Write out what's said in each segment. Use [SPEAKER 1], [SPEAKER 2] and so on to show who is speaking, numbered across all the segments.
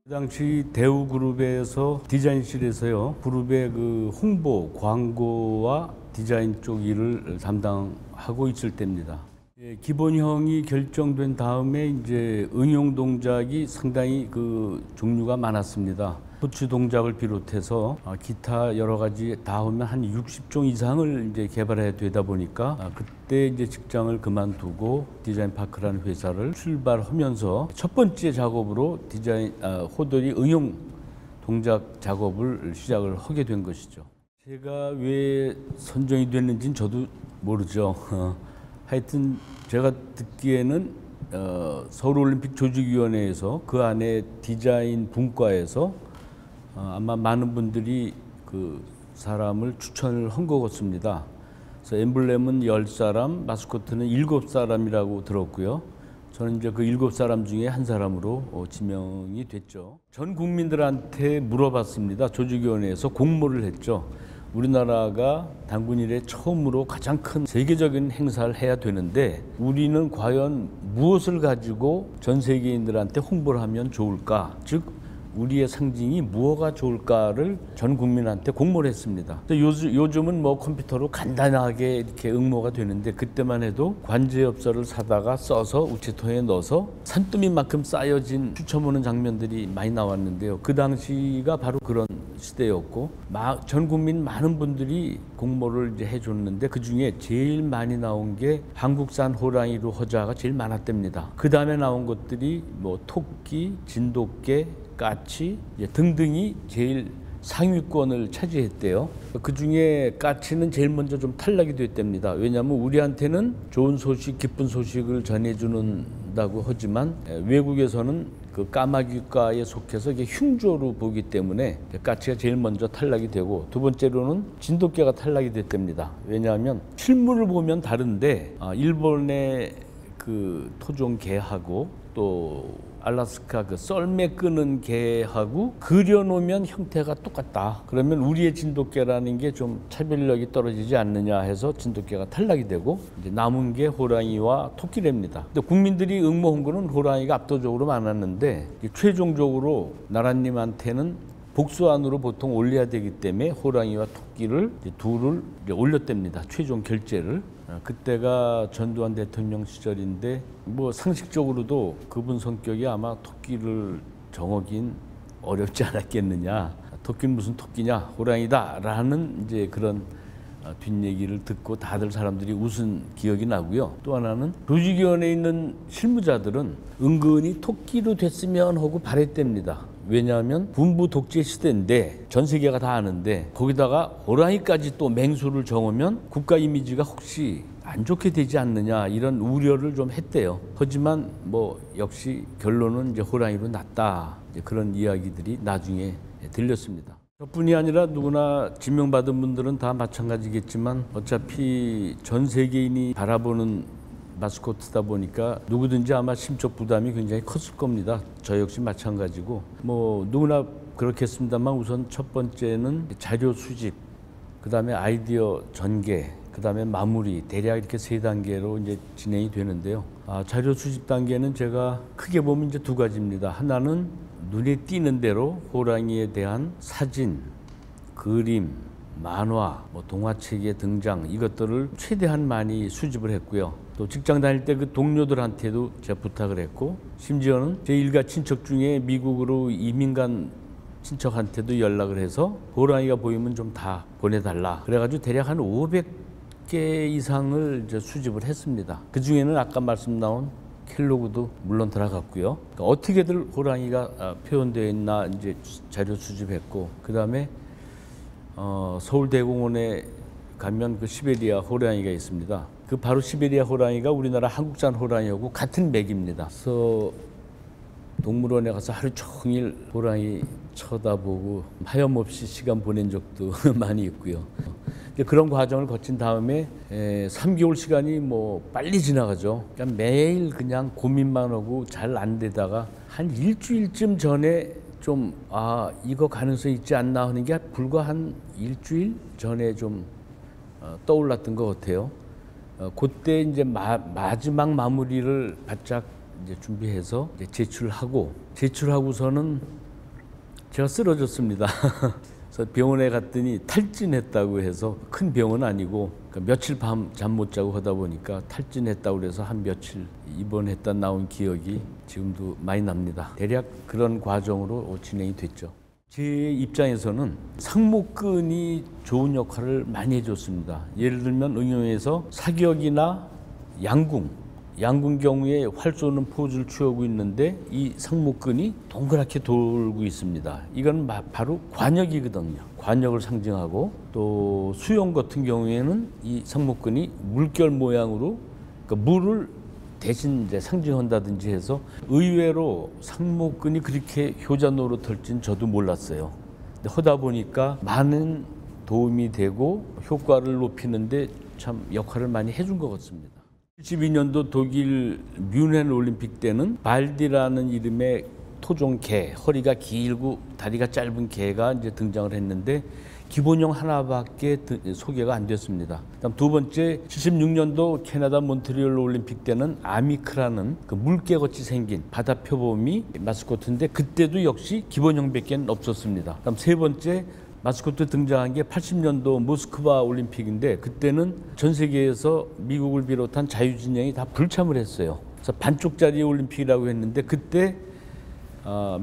[SPEAKER 1] 그 당시 대우그룹에서 디자인실에서요, 그룹의 그 홍보, 광고와 디자인 쪽 일을 담당하고 있을 때입니다. 기본형이 결정된 다음에 이제 응용 동작이 상당히 그 종류가 많았습니다. 토치 동작을 비롯해서 기타 여러 가지 다 하면 한 60종 이상을 이제 개발해야 되다 보니까 그때 이제 직장을 그만두고 디자인파크라는 회사를 출발하면서 첫 번째 작업으로 호돌이 응용 동작 작업을 시작을 하게 된 것이죠. 제가 왜 선정이 됐는지는 저도 모르죠. 하여튼 제가 듣기에는 서울올림픽 조직위원회에서 그 안에 디자인 분과에서 아마 많은 분들이 그 사람을 추천을 한 것 같습니다. 그래서 엠블렘은 10사람, 마스코트는 7사람이라고 들었고요. 저는 이제 그 7사람 중에 한 사람으로 지명이 됐죠. 전 국민들한테 물어봤습니다. 조직위원회에서 공모를 했죠. 우리나라가 단군 이래 처음으로 가장 큰 세계적인 행사를 해야 되는데 우리는 과연 무엇을 가지고 전 세계인들한테 홍보를 하면 좋을까? 즉 우리의 상징이 무엇가 좋을까를 전 국민한테 공모를 했습니다. 요즘은 뭐 컴퓨터로 간단하게 이렇게 응모가 되는데 그때만 해도 관제엽서를 사다가 써서 우체통에 넣어서 산더미만큼 쌓여진 추첨하는 장면들이 많이 나왔는데요. 그 당시가 바로 그런 시대였고 전 국민 많은 분들이 공모를 이제 해줬는데 그 중에 제일 많이 나온 게 한국산 호랑이로 허자가 제일 많았답니다. 그 다음에 나온 것들이 뭐 토끼, 진돗개, 까치 등등이 제일 상위권을 차지했대요. 그 중에 까치는 제일 먼저 좀 탈락이 됐답니다. 왜냐하면 우리한테는 좋은 소식, 기쁜 소식을 전해주는다고 하지만 외국에서는 그 까마귀과에 속해서 이게 흉조로 보기 때문에 까치가 제일 먼저 탈락이 되고 두 번째로는 진돗개가 탈락이 됐답니다. 왜냐하면 실물을 보면 다른데 일본의 그 토종 개하고 또 알라스카 그 썰매 끄는 개하고 그려놓으면 형태가 똑같다. 그러면 우리의 진돗개라는 게 좀 차별력이 떨어지지 않느냐 해서 진돗개가 탈락이 되고 이제 남은 게 호랑이와 토끼랍니다. 근데 국민들이 응모한 거는 호랑이가 압도적으로 많았는데 최종적으로 나라님한테는 복수안으로 보통 올려야 되기 때문에 호랑이와 토끼를 둘을 올렸답니다. 최종 결재를. 그때가 전두환 대통령 시절인데 뭐 상식적으로도 그분 성격이 아마 토끼를 정하긴 어렵지 않았겠느냐. 토끼는 무슨 토끼냐, 호랑이다라는 이제 그런 뒷얘기를 듣고 다들 사람들이 웃은 기억이 나고요. 또 하나는 조직위원회에 있는 실무자들은 은근히 토끼로 됐으면 하고 바랬답니다. 왜냐하면 군부 독재 시대인데 전 세계가 다 아는데 거기다가 호랑이까지 또 맹수를 정하면 국가 이미지가 혹시 안 좋게 되지 않느냐 이런 우려를 좀 했대요. 하지만 뭐 역시 결론은 이제 호랑이로 났다. 이제 그런 이야기들이 나중에 들렸습니다. 저뿐이 아니라 누구나 지명받은 분들은 다 마찬가지겠지만 어차피 전 세계인이 바라보는 마스코트다 보니까 누구든지 아마 심적 부담이 굉장히 컸을 겁니다. 저 역시 마찬가지고 뭐 누구나 그렇겠습니다만 우선 첫 번째는 자료 수집, 그 다음에 아이디어 전개, 그 다음에 마무리 대략 이렇게 세 단계로 이제 진행이 되는데요. 자료 수집 단계는 제가 크게 보면 이제 두 가지입니다. 하나는 눈에 띄는 대로 호랑이에 대한 사진, 그림, 만화, 동화책의 등장 이것들을 최대한 많이 수집을 했고요. 또 직장 다닐 때 그 동료들한테도 제가 부탁을 했고 심지어는 제 일가 친척 중에 미국으로 이민 간 친척한테도 연락을 해서 호랑이가 보이면 좀 다 보내달라. 그래가지고 대략 한 500개 이상을 이제 수집을 했습니다. 그 중에는 아까 말씀 나온 켈로그도 물론 들어갔고요. 그러니까 어떻게들 호랑이가 표현되어 있나 이제 자료 수집했고 그 다음에 서울대공원에 가면 그 시베리아 호랑이가 있습니다. 그 바로 시베리아 호랑이가 우리나라 한국산 호랑이하고 같은 맥입니다. 그래서 동물원에 가서 하루 종일 호랑이 쳐다보고 하염없이 시간 보낸 적도 많이 있고요. 그런 과정을 거친 다음에 3개월 시간이 뭐 빨리 지나가죠. 그러니까 매일 그냥 고민만 하고 잘 안 되다가 한 일주일쯤 전에 좀 이거 가능성이 있지 않나 하는 게 불과 한 일주일 전에 좀 떠올랐던 것 같아요. 그때 이제 마지막 마무리를 바짝 이제 준비해서 이제 제출하고서는 제가 쓰러졌습니다. 그래서 병원에 갔더니 탈진했다고 해서 큰 병은 아니고 그러니까 며칠 밤 잠 못 자고 하다 보니까 탈진했다고 그래서 한 며칠 입원했다 나온 기억이 지금도 많이 납니다. 대략 그런 과정으로 진행이 됐죠. 제 입장에서는 상목근이 좋은 역할을 많이 해줬습니다. 예를 들면 응용에서 사격이나 양궁 경우에 활 쏘는 포즈를 취하고 있는데 이 상목근이 동그랗게 돌고 있습니다. 이건 바로 관역이거든요. 관역을 상징하고 또 수영 같은 경우에는 이 상목근이 물결 모양으로 그러니까 물을 대신 이제 상징한다든지 해서 의외로 상목근이 그렇게 효자 노릇할지는 저도 몰랐어요. 근데 하다 보니까 많은 도움이 되고 효과를 높이는데 참 역할을 많이 해준 것 같습니다. 72년도 독일 뮌헨 올림픽 때는 발디라는 이름의 토종 개, 허리가 길고 다리가 짧은 개가 이제 등장을 했는데 기본형 하나밖에 소개가 안 됐습니다. 그다음 두 번째 76년도 캐나다 몬트리올 올림픽 때는 아미크라는 그 물개같이 생긴 바다 표범이 마스코트인데 그때도 역시 기본형밖에 없었습니다. 그다음 세 번째 마스코트 등장한 게 80년도 모스크바 올림픽인데 그때는 전 세계에서 미국을 비롯한 자유진영이 다 불참을 했어요. 그래서 반쪽짜리 올림픽이라고 했는데 그때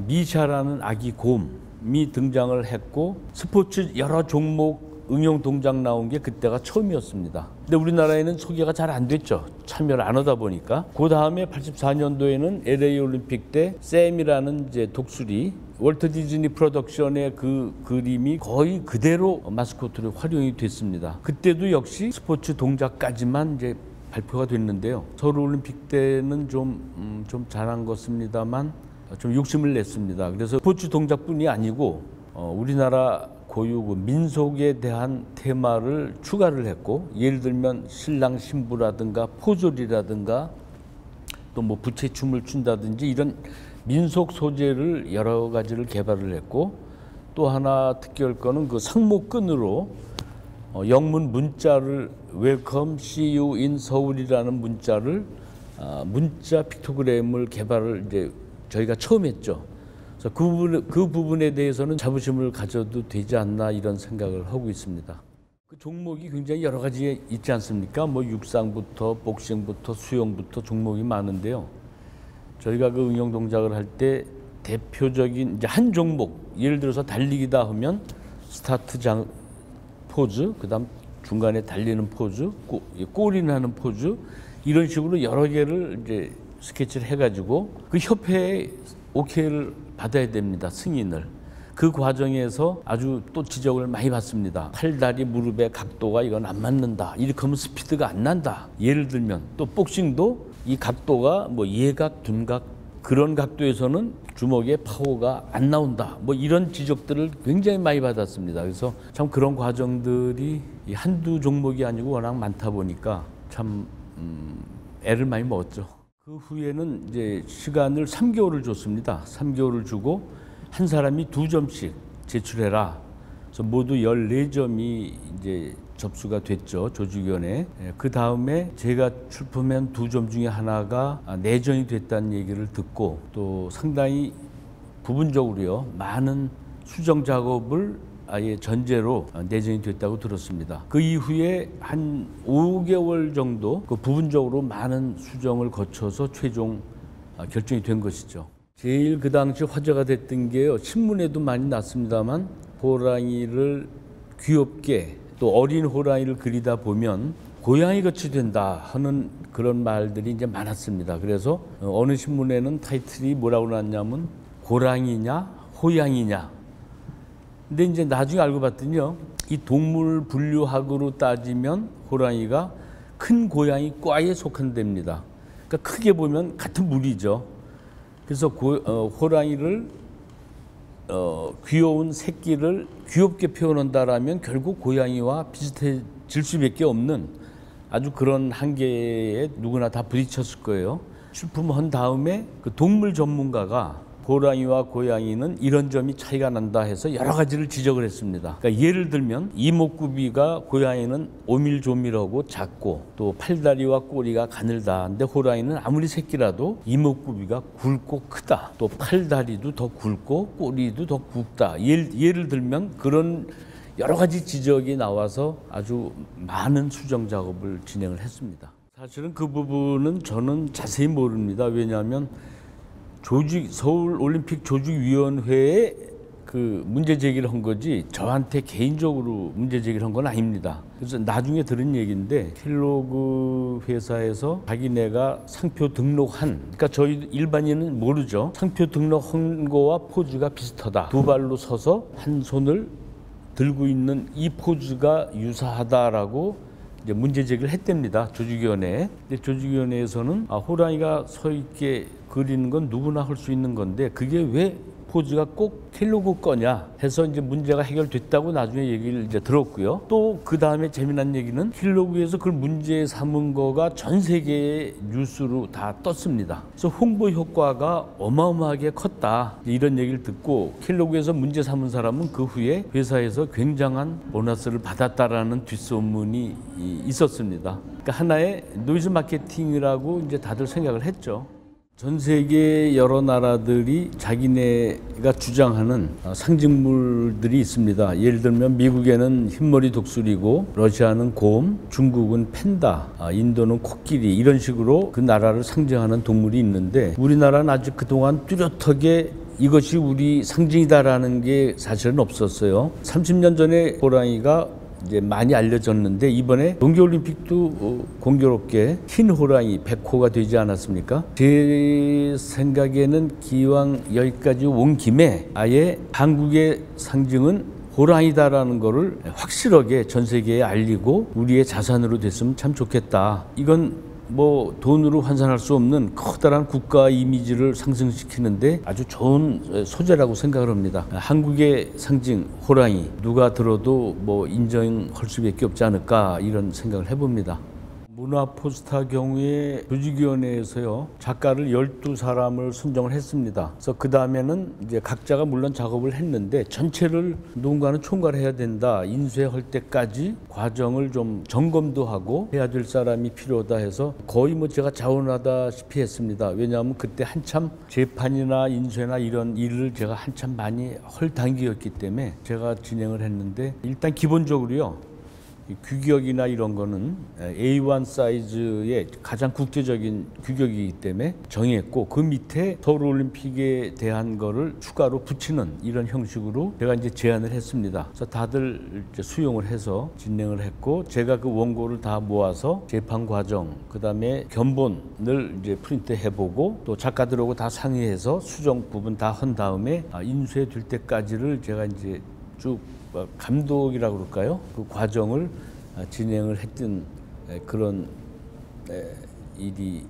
[SPEAKER 1] 미샤라는 아기 곰이 등장을 했고 스포츠 여러 종목 응용 동작 나온 게 그때가 처음이었습니다. 근데 우리나라에는 소개가 잘 안 됐죠. 참여를 안 하다 보니까. 그 다음에 84년도에는 LA 올림픽 때 샘이라는 이제 독수리 월트 디즈니 프로덕션의 그 그림이 거의 그대로 마스코트로 활용이 됐습니다. 그때도 역시 스포츠 동작까지만 이제 발표가 됐는데요. 서울 올림픽 때는 좀 잘한 것입니다만 좀 욕심을 냈습니다. 그래서 스포츠 동작뿐이 아니고 우리나라 고유 민속에 대한 테마를 추가를 했고 예를 들면 신랑 신부라든가 포졸이라든가 또 뭐 부채춤을 춘다든지 이런 민속 소재를 여러 가지를 개발을 했고 또 하나 특이할 거는 그 상목근으로 영문 문자를 Welcome, see you in 서울이라는 문자를 문자 픽토그램을 개발을 이제 저희가 처음 했죠. 그래서 그 부분에 대해서는 자부심을 가져도 되지 않나 이런 생각을 하고 있습니다. 그 종목이 굉장히 여러 가지 있지 않습니까? 뭐 육상부터 복싱부터 수영부터 종목이 많은데요. 저희가 그 응용 동작을 할 때 대표적인 이제 한 종목, 예를 들어서 달리기다 하면 스타트 포즈, 그다음 중간에 달리는 포즈, 골인하는 포즈 이런 식으로 여러 개를 이제 스케치를 해가지고 그 협회에 오케이를 받아야 됩니다. 승인을. 그 과정에서 아주 또 지적을 많이 받습니다. 팔다리 무릎의 각도가 이건 안 맞는다. 이렇게 하면 스피드가 안 난다. 예를 들면 또 복싱도 이 각도가 뭐 예각, 둔각 그런 각도에서는 주먹의 파워가 안 나온다. 뭐 이런 지적들을 굉장히 많이 받았습니다. 그래서 참 그런 과정들이 한두 종목이 아니고 워낙 많다 보니까 참 애를 많이 먹었죠. 그 후에는 이제 시간을 3개월을 줬습니다. 3개월을 주고 한 사람이 2점씩 제출해라. 그래서 모두 14점이 이제 접수가 됐죠. 조직위원회. 그 다음에 제가 출품한 2점 중에 하나가 내정이 됐다는 얘기를 듣고 또 상당히 부분적으로요. 많은 수정 작업을 아예 전제로 내정이 됐다고 들었습니다. 그 이후에 한 5개월 정도 그 부분적으로 많은 수정을 거쳐서 최종 결정이 된 것이죠. 제일 그 당시 화제가 됐던 게요. 신문에도 많이 났습니다만 호랑이를 귀엽게 또 어린 호랑이를 그리다 보면 고양이같이 된다 하는 그런 말들이 이제 많았습니다. 그래서 어느 신문에는 타이틀이 뭐라고 났냐면 고랑이냐 호양이냐. 근데 이제 나중에 알고 봤더니요. 이 동물 분류학으로 따지면 호랑이가 큰 고양이 과에 속한답니다. 그러니까 크게 보면 같은 무리죠. 그래서 호랑이를 귀여운 새끼를 귀엽게 표현한다라면 결국 고양이와 비슷해질 수밖에 없는 아주 그런 한계에 누구나 다 부딪혔을 거예요. 출품한 다음에 그 동물 전문가가 호랑이와 고양이는 이런 점이 차이가 난다 해서 여러 가지를 지적을 했습니다. 그러니까 예를 들면 이목구비가 고양이는 오밀조밀하고 작고 또 팔다리와 꼬리가 가늘다. 근데 호랑이는 아무리 새끼라도 이목구비가 굵고 크다. 또 팔다리도 더 굵고 꼬리도 더 굵다. 예를 들면 그런 여러 가지 지적이 나와서 아주 많은 수정 작업을 진행을 했습니다. 사실은 그 부분은 저는 자세히 모릅니다. 왜냐하면 서울올림픽 조직위원회에 그 문제 제기를 한 거지 저한테 개인적으로 문제 제기를 한 건 아닙니다. 그래서 나중에 들은 얘기인데 kell로그 회사에서 자기네가 상표 등록한, 그러니까 저희 일반인은 모르죠. 상표 등록한 거와 포즈가 비슷하다. 두 발로 서서 한 손을 들고 있는 이 포즈가 유사하다라고 이제 문제 제기를 했답니다. 조직위원회에. 근데 조직위원회에서는 호랑이가 서 있게 그리는 건 누구나 할 수 있는 건데 그게 왜 포즈가 꼭 kell로그 거냐 해서 이제 문제가 해결됐다고 나중에 얘기를 이제 들었고요. 또 그 다음에 재미난 얘기는 kell로그에서 그걸 문제 삼은 거가 전 세계의 뉴스로 다 떴습니다. 그래서 홍보 효과가 어마어마하게 컸다. 이런 얘기를 듣고 kell로그에서 문제 삼은 사람은 그 후에 회사에서 굉장한 보너스를 받았다라는 뒷소문이 있었습니다. 그러니까 하나의 노이즈 마케팅이라고 이제 다들 생각을 했죠. 전 세계 여러 나라들이 자기네가 주장하는 상징물들이 있습니다. 예를 들면 미국에는 흰머리 독수리고 러시아는 곰, 중국은 팬다, 인도는 코끼리, 이런 식으로 그 나라를 상징하는 동물이 있는데 우리나라는 아직 그동안 뚜렷하게 이것이 우리 상징이다라는 게 사실은 없었어요. 30년 전에 호랑이가 이제 많이 알려졌는데 이번에 동계올림픽도 공교롭게 흰 호랑이 100호가 되지 않았습니까? 제 생각에는 기왕 여기까지 온 김에 아예 한국의 상징은 호랑이다라는 거를 확실하게 전 세계에 알리고 우리의 자산으로 됐으면 참 좋겠다. 이건 뭐 돈으로 환산할 수 없는 커다란 국가 이미지를 상승시키는데 아주 좋은 소재라고 생각을 합니다. 한국의 상징 호랑이 누가 들어도 뭐 인정할 수밖에 없지 않을까 이런 생각을 해봅니다. 문화 포스터 경우에 조직위원회에서요 작가를 12사람을 선정을 했습니다. 그래서 그 다음에는 이제 각자가 물론 작업을 했는데 전체를 누군가는 총괄해야 된다. 인쇄할 때까지 과정을 좀 점검도 하고 해야 될 사람이 필요하다 해서 거의 뭐 제가 자원하다시피 했습니다. 왜냐하면 그때 한참 재판이나 인쇄나 이런 일을 제가 한참 많이 할 단계였기 때문에 제가 진행을 했는데 일단 기본적으로요. 규격이나 이런 거는 A1 사이즈의 가장 국제적인 규격이기 때문에 정했고 그 밑에 서울올림픽에 대한 거를 추가로 붙이는 이런 형식으로 제가 이제 제안을 했습니다. 그래서 다들 이제 수용을 해서 진행을 했고 제가 그 원고를 다 모아서 재판 과정, 그다음에 견본을 이제 프린트 해보고 또 작가들하고 다 상의해서 수정 부분 다 한 다음에 인쇄될 때까지를 제가 이제 쭉 감독이라고 그럴까요? 그 과정을 진행을 했던 그런 일이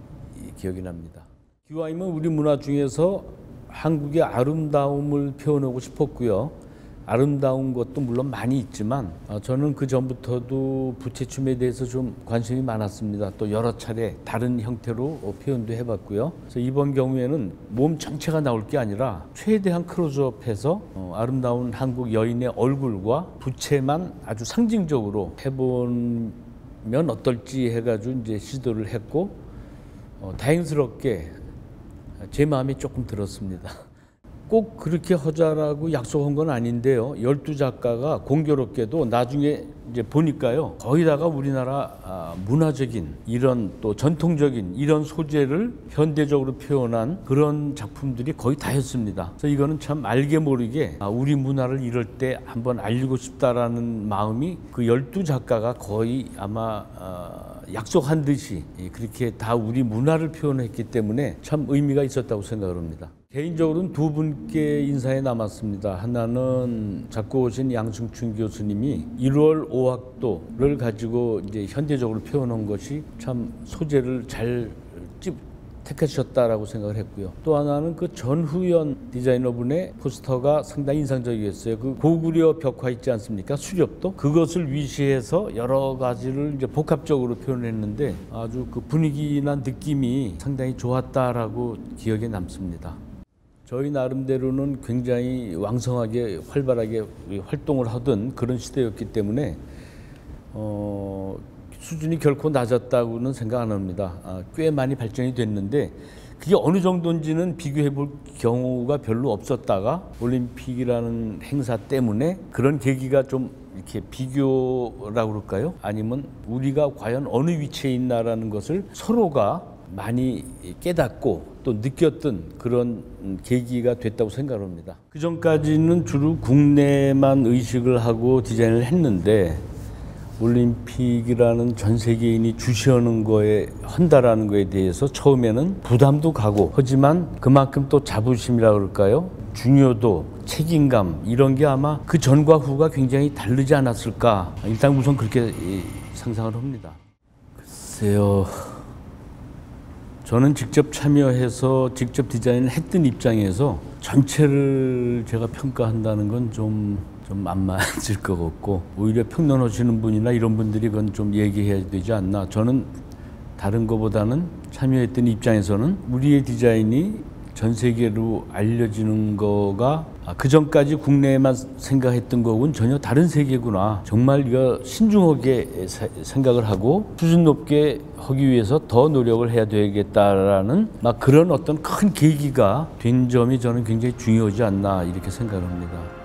[SPEAKER 1] 기억이 납니다. 기왕이면 우리 문화 중에서 한국의 아름다움을 표현하고 싶었고요. 아름다운 것도 물론 많이 있지만 저는 그 전부터도 부채춤에 대해서 좀 관심이 많았습니다. 또 여러 차례 다른 형태로 표현도 해봤고요. 그래서 이번 경우에는 몸 전체가 나올 게 아니라 최대한 클로즈업해서 아름다운 한국 여인의 얼굴과 부채만 아주 상징적으로 해보면 어떨지 해가지고 이제 시도를 했고 다행스럽게 제 마음이 조금 들었습니다. 꼭 그렇게 하자라고 약속한 건 아닌데요. 12작가가 공교롭게도 나중에 이제 보니까요. 거기다가 우리나라 문화적인 이런 또 전통적인 이런 소재를 현대적으로 표현한 그런 작품들이 거의 다였습니다. 그래서 이거는 참 알게 모르게 우리 문화를 이럴 때 한번 알리고 싶다라는 마음이 그 12작가가 거의 아마 약속한 듯이 그렇게 다 우리 문화를 표현했기 때문에 참 의미가 있었다고 생각을 합니다. 개인적으로는 두 분께 인사에 남았습니다. 하나는 작곡오신 양승춘 교수님이 1월 5학도를 가지고 이제 현대적으로 표현한 것이 참 소재를 잘 택하셨다라고 생각을 했고요. 또 하나는 그 전후연 디자이너분의 포스터가 상당히 인상적이었어요. 그 고구려 벽화 있지 않습니까? 수렵도 그것을 위시해서 여러 가지를 이제 복합적으로 표현했는데 아주 그 분위기나 느낌이 상당히 좋았다라고 기억에 남습니다. 저희 나름대로는 굉장히 왕성하게 활발하게 활동을 하던 그런 시대였기 때문에 수준이 결코 낮았다고는 생각 안 합니다. 꽤 많이 발전이 됐는데 그게 어느 정도인지는 비교해 볼 경우가 별로 없었다가 올림픽이라는 행사 때문에 그런 계기가 좀 이렇게 비교라고 그럴까요? 아니면 우리가 과연 어느 위치에 있나라는 것을 서로가 많이 깨닫고 또 느꼈던 그런 계기가 됐다고 생각합니다. 그 전까지는 주로 국내만 의식을 하고 디자인을 했는데 올림픽이라는 전 세계인이 주시하는 거에 한다라는 거에 대해서 처음에는 부담도 가고 하지만 그만큼 또 자부심이라 그럴까요? 중요도, 책임감 이런 게 아마 그 전과 후가 굉장히 다르지 않았을까? 일단 우선 그렇게 상상을 합니다. 글쎄요. 저는 직접 참여해서 직접 디자인을 했던 입장에서 전체를 제가 평가한다는 건 좀 안 맞을 것 같고 오히려 평론하시는 분이나 이런 분들이 그건 좀 얘기해야 되지 않나. 저는 다른 거보다는 참여했던 입장에서는 우리의 디자인이 전 세계로 알려지는 거가 그 전까지 국내에만 생각했던 거하고는 전혀 다른 세계구나. 정말 이거 신중하게 생각을 하고 수준 높게 하기 위해서 더 노력을 해야 되겠다라는 막 그런 어떤 큰 계기가 된 점이 저는 굉장히 중요하지 않나 이렇게 생각합니다.